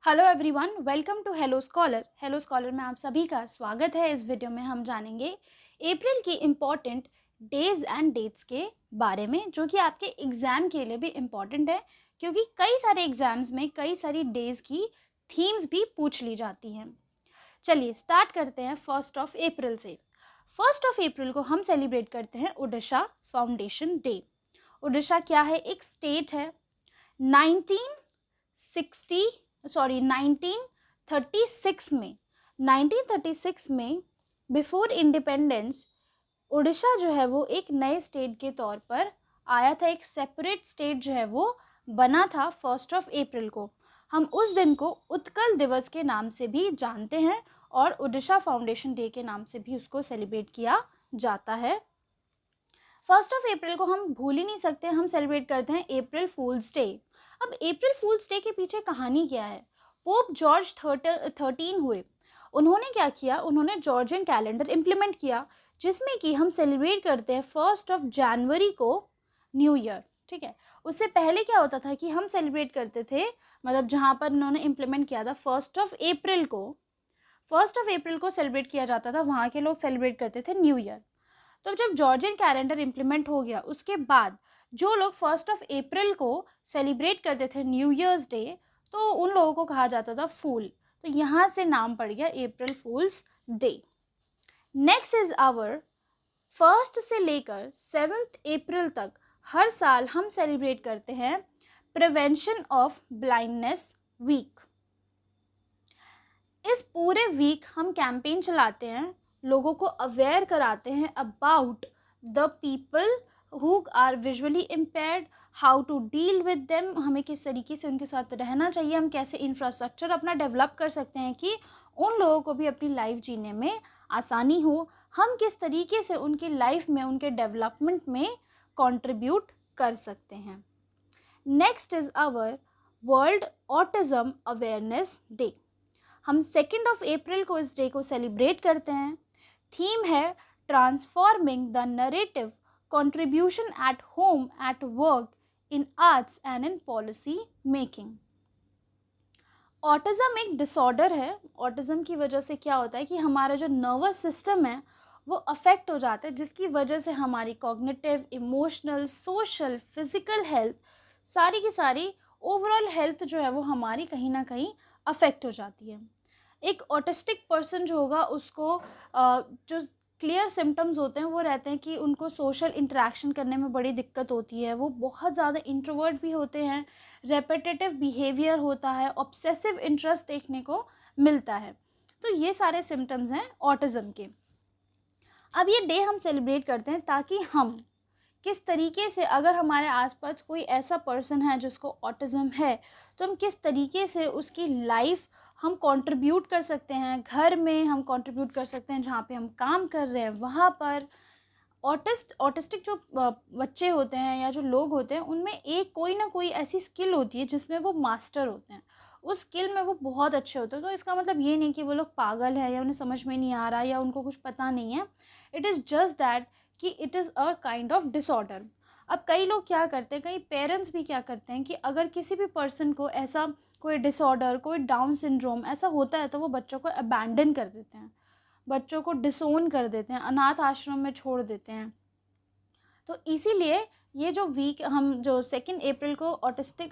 Hello everyone, welcome to hello scholar. Hello scholar में आप सभी का स्वागत है। इस वीडियो में हम जानेंगे अप्रैल की इम्पॉर्टेंट डेज एंड डेट्स के बारे में, जो कि आपके एग्ज़ाम के लिए भी इम्पॉर्टेंट है, क्योंकि कई सारे एग्ज़ाम्स में कई सारी डेज़ की थीम्स भी पूछ ली जाती हैं। चलिए स्टार्ट करते हैं 1 अप्रैल से। 1 अप्रैल को हम सेलिब्रेट करते हैं ओडिशा फाउंडेशन डे। ओडिशा क्या है? एक स्टेट है। 1936 में बिफोर इंडिपेंडेंस उड़ीसा जो है वो एक नए स्टेट के तौर पर आया था। एक सेपरेट स्टेट जो है वो बना था 1 अप्रैल को। हम उस दिन को उत्कल दिवस के नाम से भी जानते हैं और ओडिशा फाउंडेशन डे के नाम से भी उसको सेलिब्रेट किया जाता है। 1 अप्रैल को हम भूल ही नहीं सकते, हम सेलिब्रेट करते हैं अप्रैल फूल्स डे। अब अप्रैल फूल्स डे के पीछे कहानी क्या है? पोप जॉर्ज 13 हुए। उन्होंने क्या किया? उन्होंने जॉर्जियन कैलेंडर इम्प्लीमेंट किया, जिसमें कि हम सेलिब्रेट करते हैं 1 जनवरी को न्यू ईयर। ठीक है, उससे पहले क्या होता था कि हम सेलिब्रेट करते थे, मतलब जहाँ पर उन्होंने इम्प्लीमेंट किया था 1 अप्रैल को सेलिब्रेट किया जाता था, वहाँ के लोग सेलिब्रेट करते थे न्यू ईयर। तो जब जॉर्जियन कैलेंडर इम्प्लीमेंट हो गया, उसके बाद जो लोग 1 अप्रैल को सेलिब्रेट करते थे न्यू ईयर्स डे, तो उन लोगों को कहा जाता था फूल। तो यहाँ से नाम पड़ गया अप्रैल फूल्स डे। नेक्स्ट इज आवर 1 से लेकर 7 अप्रैल तक हर साल हम सेलिब्रेट करते हैं प्रिवेंशन ऑफ ब्लाइंडनेस वीक। इस पूरे वीक हम कैंपेन चलाते हैं, लोगों को अवेयर कराते हैं about the people who are visually impaired, how to deal with them, हमें किस तरीके से उनके साथ रहना चाहिए, हम कैसे इंफ्रास्ट्रक्चर अपना डेवलप कर सकते हैं कि उन लोगों को भी अपनी लाइफ जीने में आसानी हो, हम किस तरीके से उनकी लाइफ में, उनके डेवलपमेंट में कंट्रीब्यूट कर सकते हैं। Next is our world autism awareness day. हम 2 अप्रैल को इस डे को सेलिब्रेट करते हैं। थीम है transforming the narrative, contribution at home, at work, in arts and in policy making. Autism एक डिसऑर्डर है। ऑटिज्म की वजह से क्या होता है कि हमारा जो नर्वस सिस्टम है वो अफेक्ट हो जाता है, जिसकी वजह से हमारी cognitive, emotional, social, physical health, सारी की सारी ओवरऑल हेल्थ जो है वो हमारी कहीं ना कहीं अफेक्ट हो जाती है। एक ऑटिस्टिक पर्सन जो होगा उसको जो क्लियर सिम्टम्स होते हैं वो रहते हैं कि उनको सोशल इंटरेक्शन करने में बड़ी दिक्कत होती है, वो बहुत ज़्यादा इंट्रोवर्ट भी होते हैं, रेपिटेटिव बिहेवियर होता है, ऑब्सेसिव इंटरेस्ट देखने को मिलता है। तो ये सारे सिम्टम्स हैं ऑटिज़म के। अब ये डे हम सेलिब्रेट करते हैं ताकि हम किस तरीके से, अगर हमारे आसपास कोई ऐसा पर्सन है जिसको ऑटिज़म है, तो हम किस तरीके से उसकी लाइफ हम कंट्रीब्यूट कर सकते हैं, घर में हम कंट्रीब्यूट कर सकते हैं, जहाँ पे हम काम कर रहे हैं वहाँ पर। ऑटिस्टिक जो बच्चे होते हैं या जो लोग होते हैं, उनमें एक कोई ना कोई ऐसी स्किल होती है जिसमें वो मास्टर होते हैं, उस स्किल में वो बहुत अच्छे होते हैं। तो इसका मतलब ये नहीं कि वो लोग पागल है या उन्हें समझ में नहीं आ रहा या उनको कुछ पता नहीं है। इट इज़ जस्ट दैट कि it is a kind of disorder. अब कई लोग क्या करते हैं, कई पेरेंट्स भी क्या करते हैं कि अगर किसी भी पर्सन को ऐसा कोई डिसऑर्डर, कोई डाउन सिंड्रोम ऐसा होता है, तो वो बच्चों को अबैंडन कर देते हैं, बच्चों को डिसोन कर देते हैं, अनाथ आश्रम में छोड़ देते हैं। तो इसीलिए ये जो वीक हम जो 2 अप्रैल को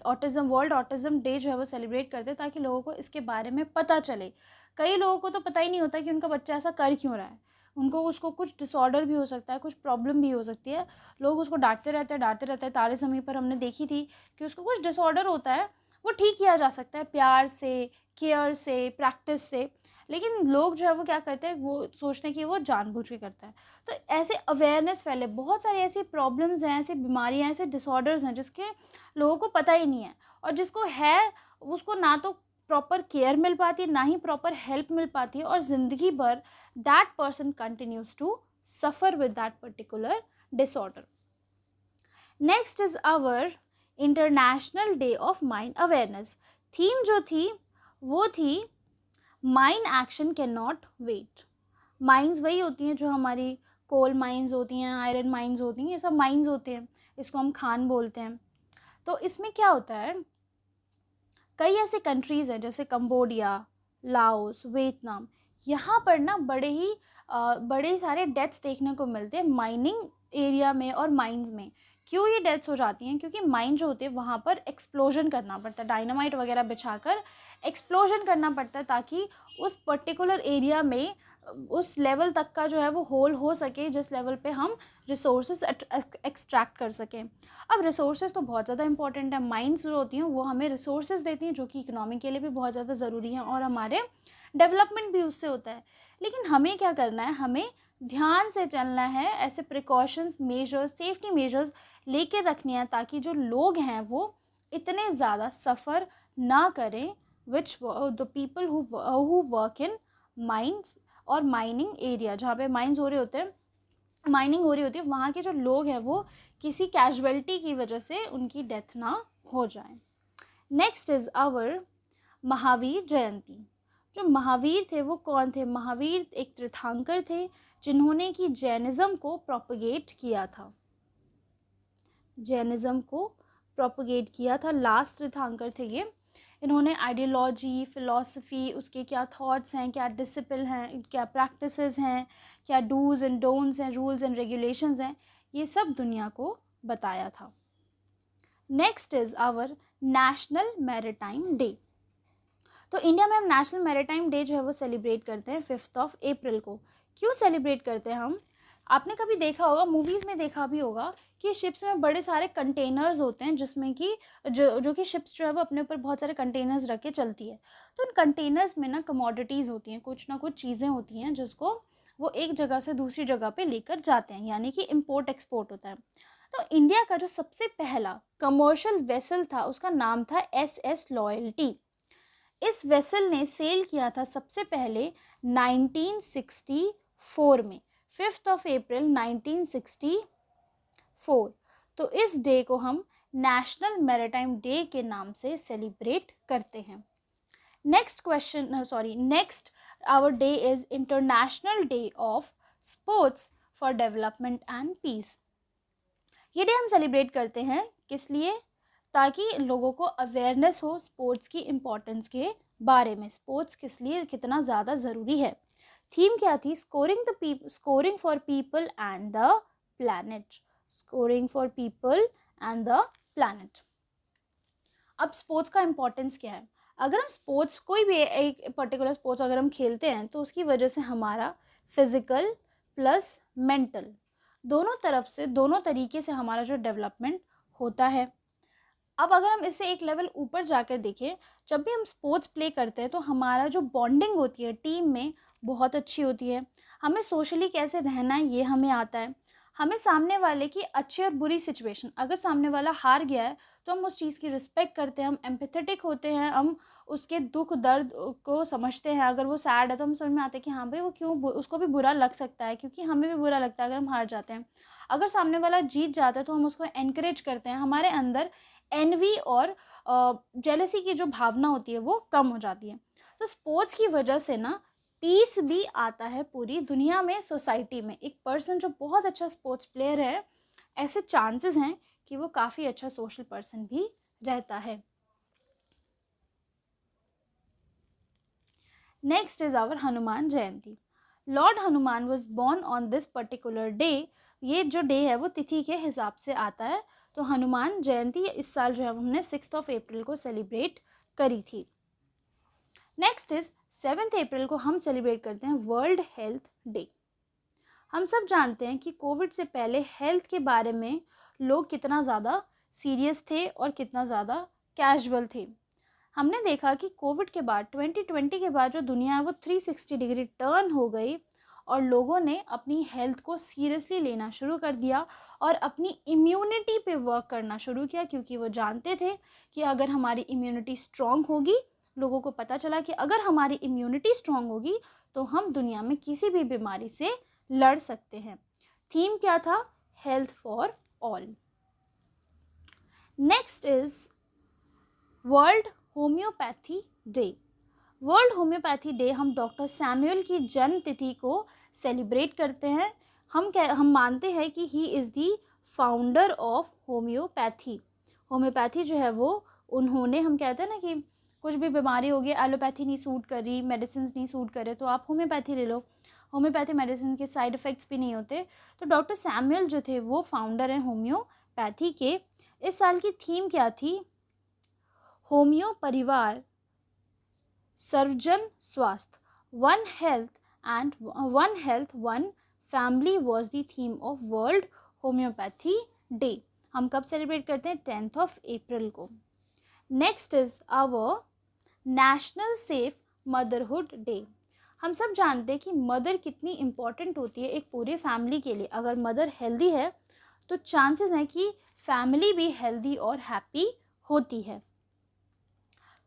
ऑटिज्म वर्ल्ड ऑटिज्म डे जो है वो सेलिब्रेट करते हैं, ताकि लोगों को इसके बारे में पता चले। कई लोगों को तो पता ही नहीं होता कि उनका बच्चा ऐसा कर क्यों रहा है, उनको उसको कुछ डिसऑर्डर भी हो सकता है, कुछ प्रॉब्लम भी हो सकती है। लोग उसको डांटते रहते हैं। तारे ज़मीं पर हमने देखी थी कि उसको कुछ डिसऑर्डर होता है, वो ठीक किया जा सकता है प्यार से, केयर से, प्रैक्टिस से। लेकिन लोग जो है वो क्या करते हैं, वो सोचते हैं कि वो जानबूझ के करता है। तो ऐसे अवेयरनेस फैले, बहुत सारी ऐसी प्रॉब्लम्स हैं, ऐसी बीमारियां हैं, ऐसे डिसऑर्डर्स हैं जिसके लोगों को पता ही नहीं है, और जिसको है उसको ना तो प्रॉपर केयर मिल पाती है, ना ही प्रॉपर हेल्प मिल पाती है, और ज़िंदगी भर that person continues to suffer with that particular disorder. Next is our international day of mind awareness. Theme जो थी वो थी mind action can not wait. Mines वही होती हैं जो हमारी कोल माइंस होती हैं, आयरन माइंस होती हैं, ये सब माइंस होते हैं, इसको हम खान बोलते हैं। तो इसमें क्या होता है, कई ऐसे कंट्रीज़ हैं जैसे कंबोडिया, लाओस, वियतनाम, यहाँ पर ना बड़े सारे डेथ्स देखने को मिलते हैं माइनिंग एरिया में और माइंस में। क्यों ये डेथ्स हो जाती हैं? क्योंकि माइन जो होते हैं वहाँ पर एक्सप्लोजन करना पड़ता है, डायनामाइट वगैरह बिछाकर एक्सप्लोजन करना पड़ता है ताकि उस पर्टिकुलर एरिया में उस लेवल तक का जो है वो होल हो सके जिस लेवल पे हम रिसोर्सेज एक्सट्रैक्ट कर सकें। अब रिसोर्सेज तो बहुत ज़्यादा इंपॉर्टेंट है, माइंस जो होती हैं वो हमें रिसोर्सेज देती हैं जो कि इकोनॉमी के लिए भी बहुत ज़्यादा ज़रूरी हैं और हमारे डेवलपमेंट भी उससे होता है। लेकिन हमें क्या करना है, हमें ध्यान से चलना है, ऐसे प्रिकॉशंस मेजर्स, सेफ्टी मेजर्स लेके रखनी है ताकि जो लोग हैं वो इतने ज़्यादा सफ़र ना करें, which the people who work in mines और माइनिंग एरिया, जहाँ पे माइंस हो रहे होते हैं, माइनिंग हो रही होती है, वहाँ के जो लोग हैं वो किसी कैजुअलिटी की वजह से उनकी डेथ ना हो जाए। Next is our Mahavir Jayanti. जो महावीर थे वो कौन थे? महावीर एक तीर्थंकर थे जिन्होंने कि जैनिज़्म को प्रोपगेट किया था, जैनिज़्म को प्रोपगेट किया था, लास्ट तीर्थंकर थे ये। इन्होंने आइडियोलॉजी, फ़िलॉसफी, उसके क्या थॉट्स हैं, क्या डिसिप्लिन हैं, क्या प्रैक्टिसेस हैं, क्या डूज़ एंड डोंट्स हैं, रूल्स एंड रेगुलेशंस हैं, ये सब दुनिया को बताया था। Next is our national maritime day. तो इंडिया में हम नेशनल मैरीटाइम डे जो है वो सेलिब्रेट करते हैं 5 अप्रैल को। क्यों सेलिब्रेट करते हैं हम? आपने कभी देखा होगा, मूवीज़ में देखा भी होगा कि शिप्स में बड़े सारे कंटेनर्स होते हैं जिसमें कि जो कि शिप्स जो है वो अपने ऊपर बहुत सारे कंटेनर्स रख के चलती है। तो उन कंटेनर्स में ना कमोडिटीज़ होती हैं, कुछ ना कुछ चीज़ें होती हैं जिसको वो एक जगह से दूसरी जगह पे लेकर जाते हैं, यानी कि इम्पोर्ट एक्सपोर्ट होता है। तो इंडिया का जो सबसे पहला कमर्शियल वेसल था उसका नाम था SS लॉयल्टी। इस वेसल ने सेल किया था सबसे पहले 1964 में, 5 अप्रैल 1964। तो इस डे को हम नेशनल मैरीटाइम डे के नाम से सेलिब्रेट करते हैं। Next our day is international day of sports for development and peace. ये डे हम सेलिब्रेट करते हैं किस लिए? ताकि लोगों को अवेयरनेस हो स्पोर्ट्स की इम्पोर्टेंस के बारे में, स्पोर्ट्स किस लिए कितना ज़्यादा ज़रूरी है। थीम क्या थी? Scoring for people and the planet, scoring for people and the planet. अब स्पोर्ट्स का इम्पोर्टेंस क्या है? अगर हम स्पोर्ट्स, कोई भी एक पर्टिकुलर स्पोर्ट्स अगर हम खेलते हैं तो उसकी वजह से हमारा फिज़िकल प्लस मेंटल दोनों तरफ से, दोनों तरीके से हमारा जो डेवलपमेंट होता है। अब अगर हम इसे एक लेवल ऊपर जाकर देखें, जब भी हम स्पोर्ट्स प्ले करते हैं तो हमारा जो बॉन्डिंग होती है टीम में बहुत अच्छी होती है। हमें सोशली कैसे रहना है ये हमें आता है। हमें सामने वाले की अच्छी और बुरी सिचुएशन, अगर सामने वाला हार गया है तो हम उस चीज़ की रिस्पेक्ट करते हैं, हम एम्पैथेटिक होते हैं, हम उसके दुख दर्द को समझते हैं। अगर वो सैड है तो हम समझ में आते हैं कि हाँ भाई वो क्यों, उसको भी बुरा लग सकता है, क्योंकि हमें भी बुरा लगता है अगर हम हार जाते हैं। अगर सामने वाला जीत जाता है तो हम उसको एनकरेज करते हैं, हमारे अंदर एनवी और जेलसी की जो भावना होती है वो कम हो जाती है। तो स्पोर्ट्स की वजह से ना पीस भी आता है पूरी दुनिया में, सोसाइटी में। एक पर्सन जो बहुत अच्छा स्पोर्ट्स प्लेयर है, ऐसे चांसेस हैं कि वो काफ़ी अच्छा सोशल पर्सन भी रहता है। Next is our Hanuman Jayanti. Lord Hanuman was born on this particular day. ये जो डे है वो तिथि के हिसाब से आता है। तो हनुमान जयंती इस साल जो है हमने 6 अप्रैल को सेलिब्रेट करी थी। नेक्स्ट इज 7 अप्रैल को हम सेलिब्रेट करते हैं वर्ल्ड हेल्थ डे। हम सब जानते हैं कि कोविड से पहले हेल्थ के बारे में लोग कितना ज़्यादा सीरियस थे और कितना ज़्यादा कैजुअल थे। हमने देखा कि कोविड के बाद 2020 के बाद जो दुनिया है वो 360 डिग्री टर्न हो गई और लोगों ने अपनी हेल्थ को सीरियसली लेना शुरू कर दिया और अपनी इम्यूनिटी पे वर्क करना शुरू किया, क्योंकि वो जानते थे कि अगर हमारी इम्यूनिटी स्ट्रॉन्ग होगी, लोगों को पता चला कि अगर हमारी इम्यूनिटी स्ट्रॉन्ग होगी तो हम दुनिया में किसी भी बीमारी से लड़ सकते हैं। थीम क्या था? Health for all. Next is world homoeopathy day. World homoeopathy day हम डॉक्टर सैमुअल की जन्म तिथि को सेलिब्रेट करते हैं। हम मानते हैं कि he is the founder of homeopathy. Homeopathy जो है वो उन्होंने, हम कहते हैं ना कि कुछ भी बीमारी होगी, एलोपैथी नहीं सूट कर रही, मेडिसिन नहीं सूट कर रहे, तो आप होम्योपैथी ले लो। होम्योपैथी मेडिसिन के साइड इफ़ेक्ट्स भी नहीं होते। तो डॉक्टर सैमुअल जो थे वो फाउंडर हैं होम्योपैथी के। इस साल की थीम क्या थी? होम्यो परिवार सर्वजन स्वास्थ्य, one health one family was the theme of world homoeopathy day. हम कब सेलिब्रेट करते हैं? 10 अप्रैल को। Next is our national safe motherhood day. हम सब जानते हैं कि मदर कितनी इम्पॉर्टेंट होती है एक पूरे फैमिली के लिए। अगर मदर हेल्दी है तो चांसेस हैं कि फैमिली भी हेल्दी और हैप्पी होती है।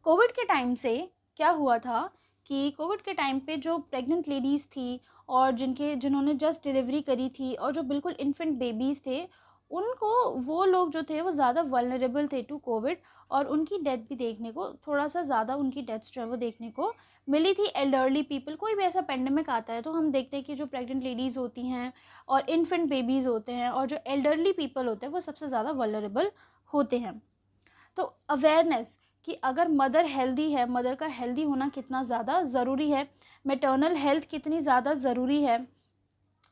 कोविड के टाइम से क्या हुआ था कि कोविड के टाइम पे जो प्रेग्नेंट लेडीज़ थी और जिन्होंने जस्ट डिलीवरी करी थी और जो बिल्कुल इन्फेंट बेबीज़ थे, उनको, वो लोग जो थे वो ज़्यादा वल्नरेबल थे टू कोविड, और उनकी डेथ भी देखने को, थोड़ा सा ज़्यादा उनकी डेथ्स जो है वो देखने को मिली थी। एल्डरली पीपल, कोई भी ऐसा पेंडेमिक आता है तो हम देखते हैं कि जो प्रेग्नेंट लेडीज़ होती हैं और इन्फेंट बेबीज़ होते हैं और जो एल्डरली पीपल होते हैं वो सबसे ज़्यादा वल्नरेबल होते हैं। तो अवेयरनेस कि अगर मदर हेल्दी है, मदर का हेल्दी होना कितना ज़्यादा ज़रूरी है, मैटरनल हेल्थ कितनी ज़्यादा ज़रूरी है,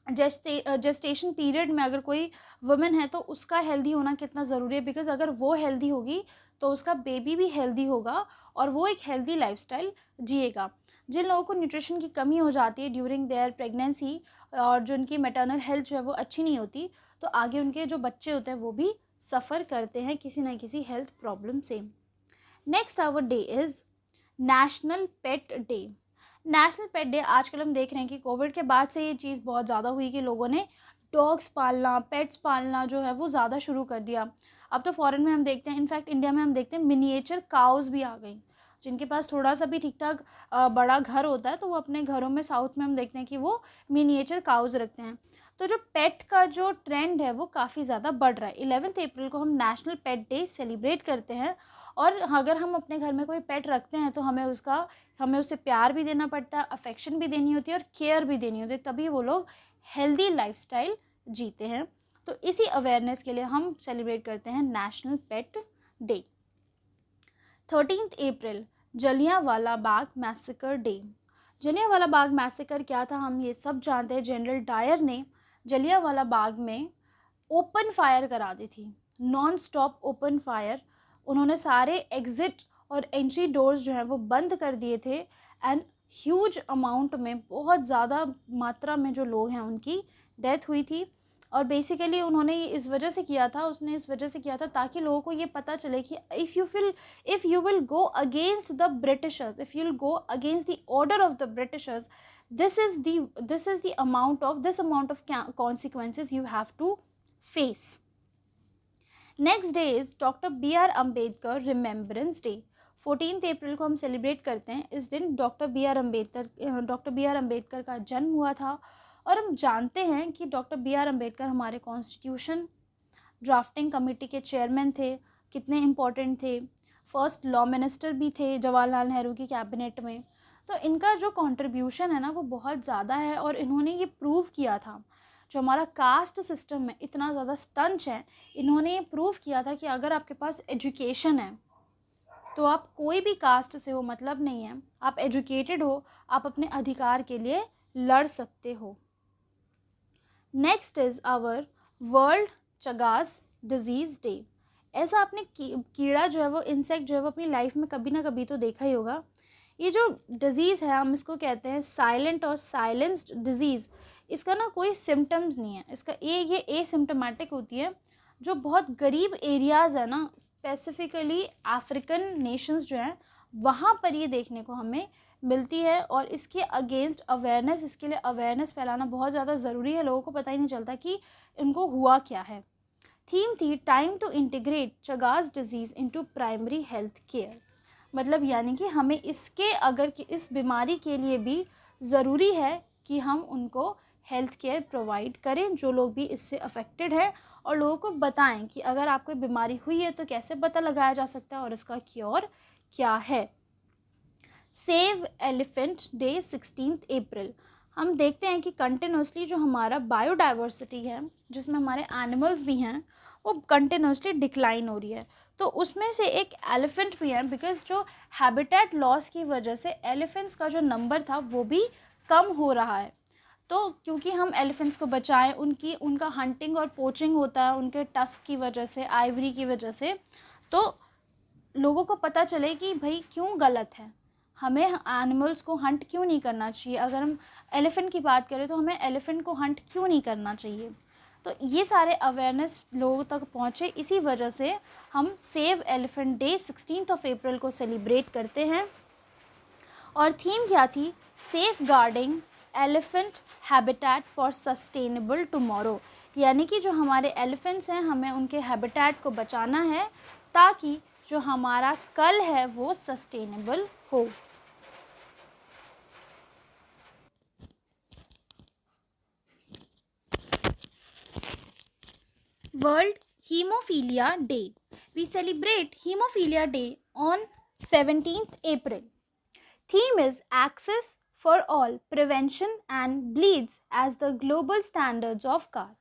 जेस्टेशन पीरियड में अगर कोई वुमेन है तो उसका हेल्दी होना कितना ज़रूरी है, बिकॉज़ अगर वो हेल्दी होगी तो उसका बेबी भी हेल्दी होगा और वो एक हेल्दी लाइफस्टाइल जिएगा। जिन लोगों को न्यूट्रिशन की कमी हो जाती है ड्यूरिंग देयर प्रेगनेंसी और जो उनकी मैटरनल हेल्थ जो है वो अच्छी नहीं होती, तो आगे उनके जो बच्चे होते हैं वो भी सफ़र करते हैं किसी न किसी हेल्थ प्रॉब्लम से। Next our day is national pet day. National pet day, आजकल हम देख रहे हैं कि कोविड के बाद से ये चीज़ बहुत ज़्यादा हुई कि लोगों ने डॉग्स पालना, पेट्स पालना जो है वो ज़्यादा शुरू कर दिया। अब तो फॉरेन में हम देखते हैं, इनफैक्ट इंडिया में हम देखते हैं मिनिएचर काउज़ भी आ गई। जिनके पास थोड़ा सा भी ठीक ठाक बड़ा घर होता है तो वो अपने घरों में, साउथ में हम देखते हैं कि वो मिनिएचर काउज़ रखते हैं। तो जो पेट का जो ट्रेंड है वो काफ़ी ज़्यादा बढ़ रहा है। 11 अप्रैल को हम नेशनल पेट डे सेलिब्रेट करते हैं, और अगर हम अपने घर में कोई पेट रखते हैं तो हमें उसे प्यार भी देना पड़ता है, अफेक्शन भी देनी होती है और केयर भी देनी होती है, तभी वो लोग हेल्दी लाइफस्टाइल जीते हैं। तो इसी अवेयरनेस के लिए हम सेलिब्रेट करते हैं नेशनल पेट डे। 13 अप्रैल Jallianwala Bagh massacre day. Jallianwala Bagh massacre क्या था, हम ये सब जानते हैं। जनरल डायर ने जलियांवाला बाग में ओपन फायर करा दी थी, नॉन स्टॉप ओपन फायर। उन्होंने सारे एग्ज़िट और एंट्री डोर्स जो हैं वो बंद कर दिए थे, एंड ह्यूज अमाउंट में, बहुत ज़्यादा मात्रा में जो लोग हैं उनकी डेथ हुई थी। और बेसिकली उन्होंने ये इस वजह से किया था, उसने इस वजह से किया था ताकि लोगों को ये पता चले कि if you will go against the britishers, if you will go against the order of the britishers, this is the amount of consequences you have to face. Next day is doctor B R Ambedkar remembrance day. 14 अप्रैल को हम celebrate करते हैं। इस दिन doctor B R Ambedkar का जन्म हुआ था, और हम जानते हैं कि डॉक्टर बी आर अम्बेडकर हमारे कॉन्स्टिट्यूशन ड्राफ्टिंग कमेटी के चेयरमैन थे, कितने इम्पोर्टेंट थे। फर्स्ट लॉ मिनिस्टर भी थे जवाहरलाल नेहरू की कैबिनेट में। तो इनका जो कंट्रीब्यूशन है ना वो बहुत ज़्यादा है, और इन्होंने ये प्रूव किया था, जो हमारा कास्ट सिस्टम में इतना ज़्यादा स्टंच है, इन्होंने ये प्रूव किया था कि अगर आपके पास एजुकेशन है तो आप कोई भी कास्ट से हो मतलब नहीं है, आप एजुकेटेड हो, आप अपने अधिकार के लिए लड़ सकते हो। Next is our world Chagas disease day. ऐसा आपने कीड़ा जो है वो, इंसेक्ट जो है वो अपनी लाइफ में कभी ना कभी तो देखा ही होगा। ये जो डिज़ीज़ है हम इसको कहते हैं साइलेंट और साइलेंस्ड डिज़ीज़। इसका ना कोई सिम्टम्स नहीं है, इसका ये एसिम्टोमेटिक होती है। जो बहुत गरीब एरियाज़ है ना, स्पेसिफिकली अफ्रीकन नेशंस जो हैं, वहाँ पर ये देखने को हमें मिलती है, और इसके अगेंस्ट अवेयरनेस, इसके लिए अवेयरनेस फैलाना बहुत ज़्यादा ज़रूरी है। लोगों को पता ही नहीं चलता कि इनको हुआ क्या है। थीम थी time to integrate Chagas disease into primary health care. मतलब यानी कि हमें इस बीमारी के लिए भी ज़रूरी है कि हम उनको हेल्थ केयर प्रोवाइड करें, जो लोग भी इससे अफेक्टेड है, और लोगों को बताएं कि अगर आपको बीमारी हुई है तो कैसे पता लगाया जा सकता है और इसका क्योर क्या है। सेव एलिफेंट डे 16 अप्रैल। हम देखते हैं कि कंटिन्यूसली जो हमारा बायोडाइवर्सिटी है, जिसमें हमारे एनिमल्स भी हैं, वो कंटिन्यूसली डिक्लाइन हो रही है। तो उसमें से एक एलिफेंट भी है, बिकॉज जो हैबिटेट लॉस की वजह से एलिफेंट्स का जो नंबर था वो भी कम हो रहा है। तो क्योंकि हम एलिफेंट्स को बचाएं, उनका हंटिंग और पोचिंग होता है उनके टस्क की वजह से, आइवरी की वजह से, तो लोगों को पता चले कि भाई क्यों गलत है, हमें एनिमल्स को हंट क्यों नहीं करना चाहिए। अगर हम एलिफेंट की बात करें तो हमें एलिफेंट को हंट क्यों नहीं करना चाहिए। तो ये सारे अवेयरनेस लोगों तक पहुँचे, इसी वजह से हम सेव एलिफेंट डे 16 अप्रैल को सेलिब्रेट करते हैं। और थीम क्या थी? Safeguarding elephant habitat for sustainable tomorrow, यानी कि जो हमारे एलिफेंट्स हैं हमें उनके हैबिटेट को बचाना है ताकि जो हमारा कल है वो सस्टेनेबल हो। World hemophilia day, we celebrate hemophilia day on 17 April. Theme is Access for All, Prevention and Bleeds as the Global Standards of Care.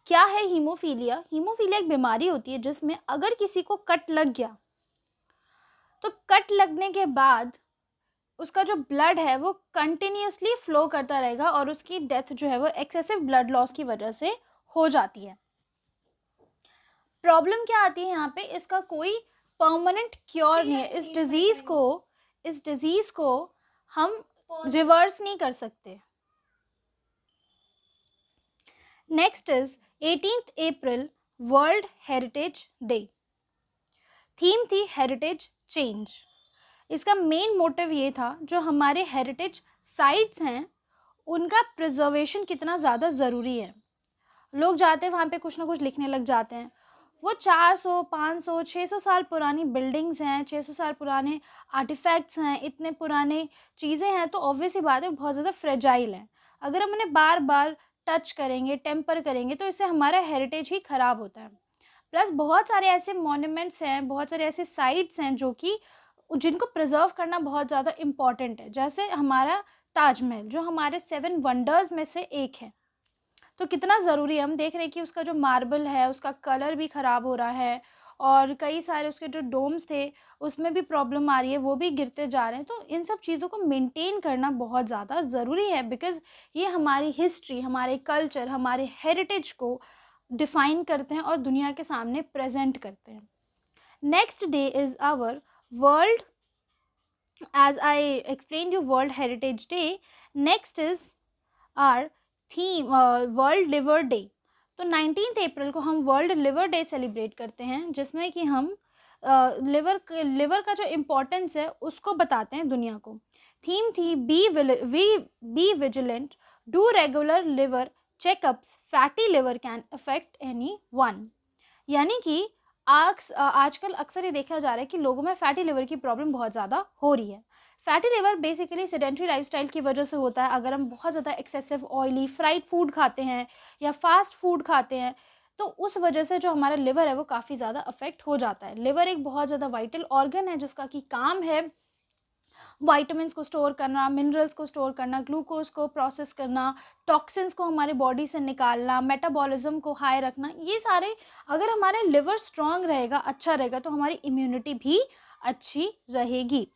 क्या है हीमोफीलिया? हीमोफीलिया एक बीमारी होती है जिसमें अगर किसी को कट लग गया तो कट लगने के बाद उसका जो ब्लड है वो कंटिन्यूसली फ्लो करता रहेगा और उसकी डेथ जो है वो एक्सेसिव ब्लड लॉस की वजह से हो जाती है। प्रॉब्लम क्या आती है यहाँ पे? इसका कोई परमानेंट क्योर नहीं है। इस डिजीज को हम रिवर्स नहीं कर सकते। Next is 18 April world heritage day. Theme थी हेरिटेज चेंज। इसका मेन मोटिव ये था जो हमारे हेरिटेज साइट्स हैं उनका प्रिजर्वेशन कितना ज़्यादा ज़रूरी है। लोग जाते हैं वहाँ पे कुछ ना कुछ लिखने लग जाते हैं। वो 400, 500, 600 साल पुरानी बिल्डिंग्स हैं, 600 साल पुराने आर्टिफैक्ट्स हैं, इतने पुराने चीज़ें हैं, तो ऑब्वियस ही बात है बहुत ज़्यादा फ्रेजाइल हैं। अगर हम उन्हें बार बार टच करेंगे, टेम्पर करेंगे, तो इससे हमारा हेरिटेज ही ख़राब होता है। प्लस बहुत सारे ऐसे मॉन्यूमेंट्स हैं, बहुत सारे ऐसे साइट्स हैं जो कि जिनको प्रिजर्व करना बहुत ज़्यादा इम्पॉर्टेंट है। जैसे हमारा ताजमहल जो हमारे 7 वंडर्स में से एक है, तो कितना ज़रूरी है। हम देख रहे हैं कि उसका जो मार्बल है उसका कलर भी ख़राब हो रहा है और कई सारे उसके जो डोम्स थे उसमें भी प्रॉब्लम आ रही है, वो भी गिरते जा रहे हैं। तो इन सब चीज़ों को मेंटेन करना बहुत ज़्यादा ज़रूरी है, बिकॉज़ ये हमारी हिस्ट्री, हमारे कल्चर, हमारे हेरिटेज को डिफ़ाइन करते हैं और दुनिया के सामने प्रेजेंट करते हैं। Next day is our world, as I explained you, World Heritage Day. Next is our theme world liver day. तो 19 अप्रैल को हम वर्ल्ड लिवर डे सेलिब्रेट करते हैं, जिसमें कि हम लिवर का जो इम्पोर्टेंस है उसको बताते हैं दुनिया को। थीम थी be vigilant, do regular liver checkups, fatty liver can affect any one. यानी कि आजकल अक्सर ये देखा जा रहा है कि लोगों में फैटी लिवर की प्रॉब्लम बहुत ज़्यादा हो रही है। Fatty liver basically sedentary lifestyle की वजह से होता है। अगर हम बहुत ज़्यादा एक्सेसिव ऑयली फ्राइड फूड खाते हैं या फास्ट फूड खाते हैं तो उस वजह से जो हमारा लिवर है वो काफ़ी ज़्यादा अफेक्ट हो जाता है। लिवर एक बहुत ज़्यादा वाइटल ऑर्गन है जिसका कि काम है वाइटामिन्स को स्टोर करना, मिनरल्स को स्टोर करना, ग्लूकोज को प्रोसेस करना, टॉक्सिन्स को हमारे बॉडी से निकालना, मेटाबॉलिज्म को हाई रखना। ये सारे अगर हमारा लिवर स्ट्रांग रहेगा, अच्छा रहेगा, तो हमारी इम्यूनिटी भी अच्छी रहेगी।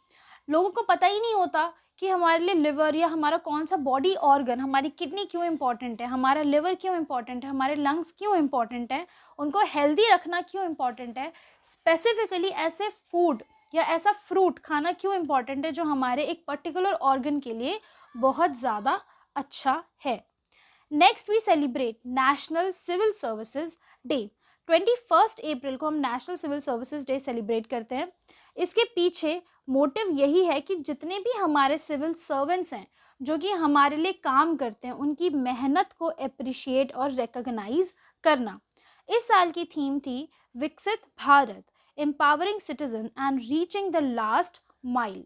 लोगों को पता ही नहीं होता कि हमारे लिए लिवर या हमारा कौन सा बॉडी ऑर्गन, हमारी किडनी क्यों इम्पॉर्टेंट है, हमारा लिवर क्यों इम्पॉर्टेंट है, हमारे लंग्स क्यों इम्पॉर्टेंट है, उनको हेल्दी रखना क्यों इम्पॉर्टेंट है, स्पेसिफिकली ऐसे फूड या ऐसा फ्रूट खाना क्यों इम्पॉर्टेंट है जो हमारे एक पर्टिकुलर ऑर्गन के लिए बहुत ज़्यादा अच्छा है। Next we celebrate national civil services day. 21 April को हम national civil services day celebrate करते हैं। इसके पीछे मोटिव यही है कि जितने भी हमारे सिविल सर्वेंट्स हैं जो कि हमारे लिए काम करते हैं उनकी मेहनत को अप्रिशिएट और रिकॉग्नाइज करना। इस साल की थीम थी विकसित Bharat, empowering citizen and reaching the last mile.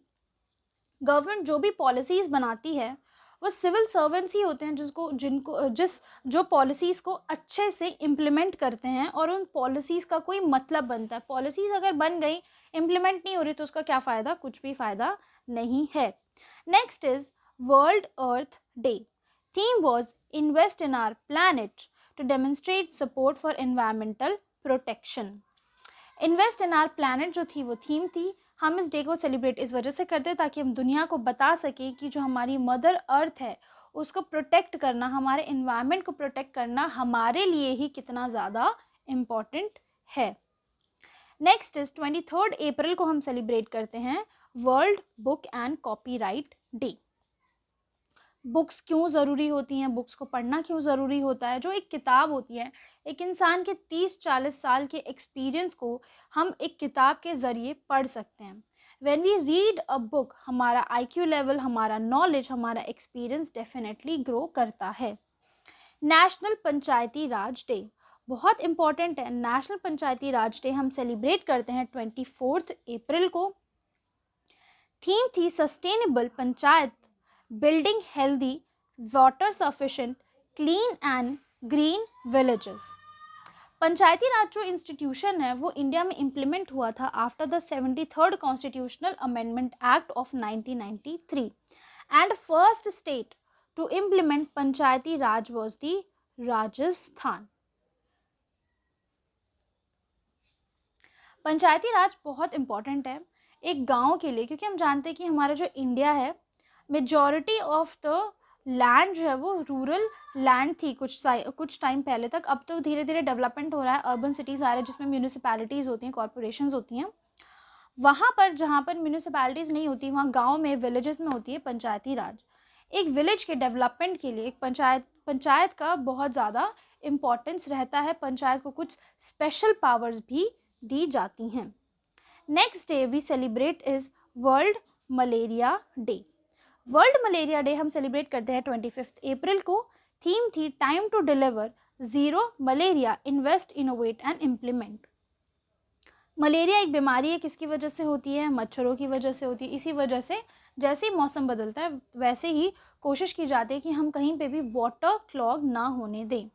Government जो भी पॉलिसीज़ बनाती है वो सिविल सर्वेंट्स ही होते हैं जो पॉलिसीज़ को अच्छे से इम्प्लीमेंट करते हैं और उन पॉलिसीज़ का कोई मतलब बनता है। पॉलिसीज़ अगर बन गई, इम्प्लीमेंट नहीं हो रही, तो उसका क्या फ़ायदा? कुछ भी फ़ायदा नहीं है। Next is world earth day. Theme was invest in our planet to demonstrate support for environmental protection. Invest in our planet जो थी वो थीम थी. हम इस डे को सेलिब्रेट इस वजह से करते हैं ताकि हम दुनिया को बता सकें कि जो हमारी मदर अर्थ है उसको प्रोटेक्ट करना, हमारे इन्वायरमेंट को प्रोटेक्ट करना हमारे लिए ही कितना ज़्यादा इम्पॉर्टेंट है. नेक्स्ट इज 23 अप्रैल को हम सेलिब्रेट करते हैं world book and copyright day. Books क्यों ज़रूरी होती हैं, बुक्स को पढ़ना क्यों ज़रूरी होता है. जो एक किताब होती है, एक इंसान के 30-40 साल के एक्सपीरियंस को हम एक किताब के ज़रिए पढ़ सकते हैं. When we read a book हमारा IQ लेवल, हमारा नॉलेज, हमारा एक्सपीरियंस डेफिनेटली ग्रो करता है. नेशनल पंचायती राज डे बहुत इम्पॉर्टेंट है. नेशनल पंचायती राज डे हम सेलिब्रेट करते हैं 24 अप्रैल को. थीम थी sustainable panchayat, building healthy, water sufficient, clean and green villages. Panchayati Raj जो इंस्टीट्यूशन है वो इंडिया में इम्प्लीमेंट हुआ था after the 73rd constitutional amendment act of 1993 and first state to implement Panchayati Raj was the Rajasthan. पंचायती राज बहुत इम्पॉर्टेंट है एक गांव के लिए, क्योंकि हम जानते हैं कि हमारा जो इंडिया है मेजॉरिटी ऑफ द लैंड जो है वो रूरल लैंड थी कुछ टाइम पहले तक. अब तो धीरे धीरे डेवलपमेंट हो रहा है, अर्बन सिटीज़ आ रहे हैं जिसमें म्यूनिसिपैलिटीज़ होती हैं, कॉरपोरेशंस होती हैं. वहाँ पर जहाँ पर म्यूनिसिपैलिटीज़ नहीं होती वहाँ गांव में, विलेजेस में होती है पंचायती राज. एक विलेज के डेवलपमेंट के लिए एक पंचायत का बहुत ज़्यादा इम्पोर्टेंस रहता है. पंचायत को कुछ स्पेशल पावर्स भी दी जाती हैं. Next day we celebrate is world malaria day. World malaria day हम सेलिब्रेट करते हैं 25 अप्रैल को. थीम थी time to deliver zero malaria, invest, innovate and implement. Malaria एक बीमारी है, किसकी वजह से होती है, मच्छरों की वजह से होती है. इसी वजह से जैसे ही मौसम बदलता है वैसे ही कोशिश की जाती है कि हम कहीं पे भी वाटर क्लॉग ना होने दें.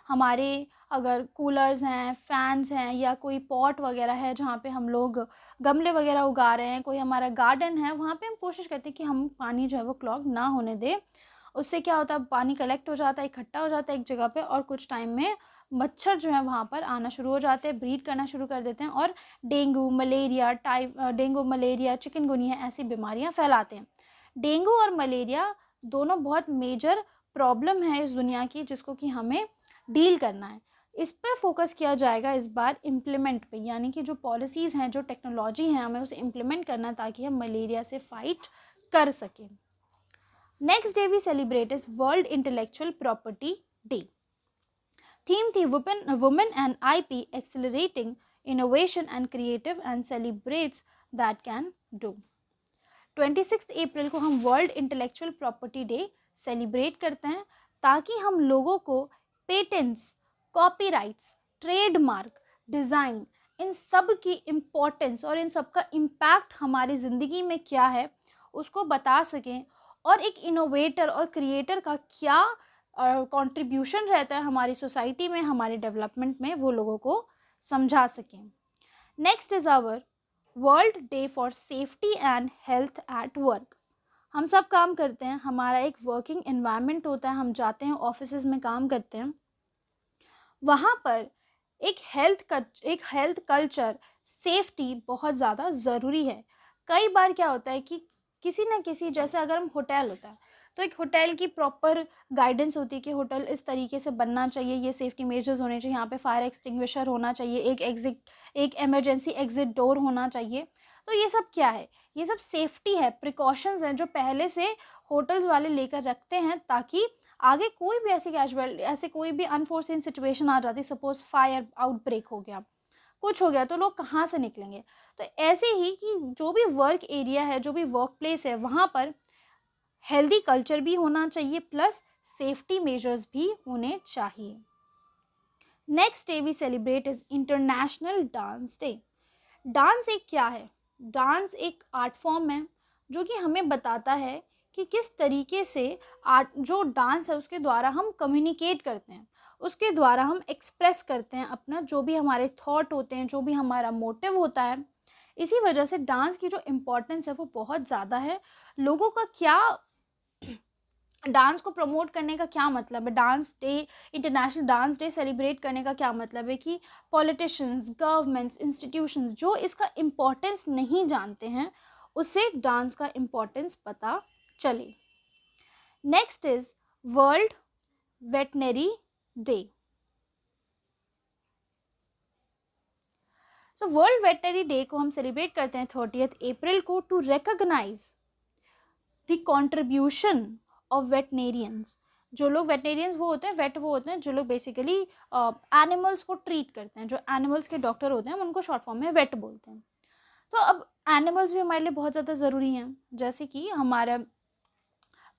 हमारे अगर कूलर्स हैं, फैंस हैं या कोई पॉट वगैरह है जहाँ पे हम लोग गमले वगैरह उगा रहे हैं, कोई हमारा गार्डन है, वहाँ पे हम कोशिश करते हैं कि हम पानी जो है वो क्लॉग ना होने दें. उससे क्या होता है, पानी कलेक्ट हो जाता है, इकट्ठा हो जाता है एक जगह पे और कुछ टाइम में मच्छर जो है वहाँ पर आना शुरू हो जाते हैं, ब्रीड करना शुरू कर देते हैं और डेंगू मलेरिया चिकनगुनिया ऐसी बीमारियाँ फैलाते हैं. डेंगू और मलेरिया दोनों बहुत मेजर प्रॉब्लम है इस दुनिया की जिसको कि हमें डील करना है. इस पे फोकस किया जाएगा इस बार इम्प्लीमेंट पे, यानी कि जो पॉलिसीज़ हैं, जो टेक्नोलॉजी हैं, हमें उसे इम्प्लीमेंट करना है ताकि हम मलेरिया से फाइट कर सकें. Next day we celebrate is world intellectual property day. Theme थी women and IP accelerating innovation and creative and celebrates that can do. 26 April को हम world intellectual property day celebrate करते हैं ताकि हम लोगों को पेटेंट्स, कॉपीराइट्स, ट्रेडमार्क, डिज़ाइन, इन सब की इम्पोर्टेंस और इन सब का इम्पैक्ट हमारी ज़िंदगी में क्या है उसको बता सकें और एक इनोवेटर और क्रिएटर का क्या कंट्रीब्यूशन रहता है हमारी सोसाइटी में, हमारे डेवलपमेंट में, वो लोगों को समझा सकें. Next is our world day for safety and health at work. हम सब काम करते हैं, हमारा एक वर्किंग एनवायरनमेंट होता है, हम जाते हैं ऑफिसेज में काम करते हैं, वहाँ पर एक हेल्थ कल्चर, सेफ्टी बहुत ज़्यादा ज़रूरी है. कई बार क्या होता है कि किसी न किसी, जैसे अगर हम होटल होता है तो एक होटल की प्रॉपर गाइडेंस होती है कि होटल इस तरीके से बनना चाहिए, ये सेफ्टी मेजर्स होने चाहिए, यहाँ पे फायर एक्सटिंग्विशर होना चाहिए, एक इमरजेंसी एग्जिट डोर होना चाहिए. तो ये सब क्या है, ये सब सेफ्टी है, प्रिकॉशंस हैं जो पहले से होटल्स वाले लेकर रखते हैं ताकि आगे कोई भी ऐसे कोई भी अनफोर्सिन सिचुएशन आ जाती, सपोज फायर आउटब्रेक हो गया, कुछ हो गया, तो लोग कहाँ से निकलेंगे. तो ऐसे ही कि जो भी वर्क एरिया है, जो भी वर्क प्लेस है, वहाँ पर हेल्दी कल्चर भी होना चाहिए प्लस सेफ्टी मेजर्स भी होने चाहिए. Next day we celebrate is international dance day. Dance एक क्या है, डांस एक आर्ट फॉर्म है जो कि हमें बताता है कि किस तरीके से आर्ट, जो डांस है उसके द्वारा हम कम्युनिकेट करते हैं, उसके द्वारा हम एक्सप्रेस करते हैं अपना जो भी हमारे थॉट होते हैं, जो भी हमारा मोटिव होता है. इसी वजह से डांस की जो इम्पोर्टेंस है वो बहुत ज़्यादा है. लोगों का क्या डांस को प्रमोट करने का क्या मतलब है, dance day, international dance day celebrate करने का क्या मतलब है कि पॉलिटिशियंस, गवर्नमेंट्स, इंस्टीट्यूशंस जो इसका इम्पोर्टेंस नहीं जानते हैं उससे डांस का इम्पोर्टेंस पता चले। Next is world veterinary day. So world veterinary day को हम सेलिब्रेट करते हैं 30 अप्रैल को to recognize the contribution of veterinarians. जो लोग वेटनेरियंस वो होते हैं, वेट वो होते हैं जो लोग बेसिकली एनिमल्स को ट्रीट करते हैं, जो एनिमल्स के डॉक्टर होते हैं उनको शॉर्ट फॉर्म में वेट बोलते हैं। तो अब एनिमल्स भी हमारे लिए बहुत ज़्यादा ज़रूरी हैं, जैसे कि हमारा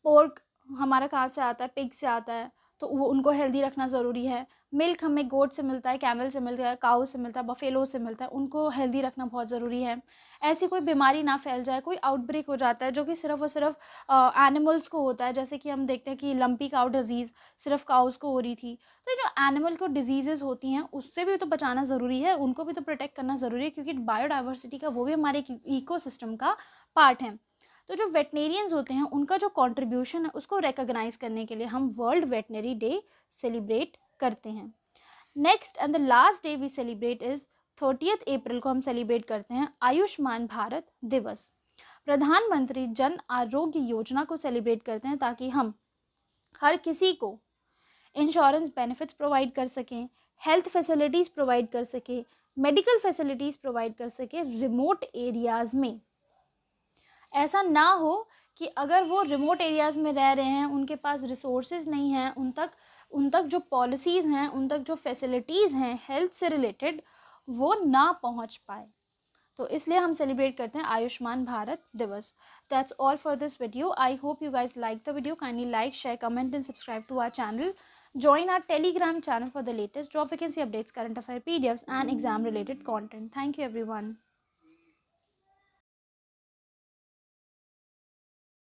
पोर्क हमारा कहाँ से आता है, पिग से आता है, तो वो उनको हेल्दी रखना ज़रूरी है। मिल्क हमें गोट से मिलता है, कैमल से मिलता है, काऊ से मिलता है, बफेलो से मिलता है, उनको हेल्दी रखना बहुत ज़रूरी है। ऐसी कोई बीमारी ना फैल जाए, कोई आउटब्रेक हो जाता है जो कि सिर्फ और सिर्फ एनिमल्स को होता है, जैसे कि हम देखते हैं कि लंपी काऊ डिजीज़ सिर्फ काउस को हो रही थी। तो जो एनिमल को डिजीज़ेज़ होती हैं उससे भी तो बचाना ज़रूरी है, उनको भी तो प्रोटेक्ट करना ज़रूरी है, क्योंकि बायोडाइवर्सिटी का वो भी हमारे इकोसिस्टम का पार्ट है। तो जो वेटनेरियंस होते हैं उनका जो कंट्रीब्यूशन है उसको रिकॉग्नाइज करने के लिए हम वर्ल्ड वेटनरी डे सेलिब्रेट करते हैं। Next and the last day we celebrate is 30 April को हम सेलिब्रेट करते हैं आयुष्मान भारत दिवस। प्रधानमंत्री जन आरोग्य योजना को सेलिब्रेट करते हैं ताकि हम हर किसी को इंश्योरेंस बेनिफिट्स प्रोवाइड कर सकें, हेल्थ फैसिलिटीज़ प्रोवाइड कर सकें, मेडिकल फैसिलिटीज़ प्रोवाइड कर सकें रिमोट एरियाज़ में। ऐसा ना हो कि अगर वो रिमोट एरियाज़ में रह रहे हैं, उनके पास रिसोर्सेज नहीं हैं, उन तक जो पॉलिसीज़ हैं, उन तक जो फैसिलिटीज़ हैं हेल्थ से रिलेटेड वो ना पहुंच पाए। तो इसलिए हम सेलिब्रेट करते हैं आयुष्मान भारत दिवस। That's all for this video. I hope you guys like the video. Kindly like, share, comment and subscribe to our channel. Join our Telegram channel for the latest job vacancy updates, current affair PDFs and exam related content. Thank you everyone.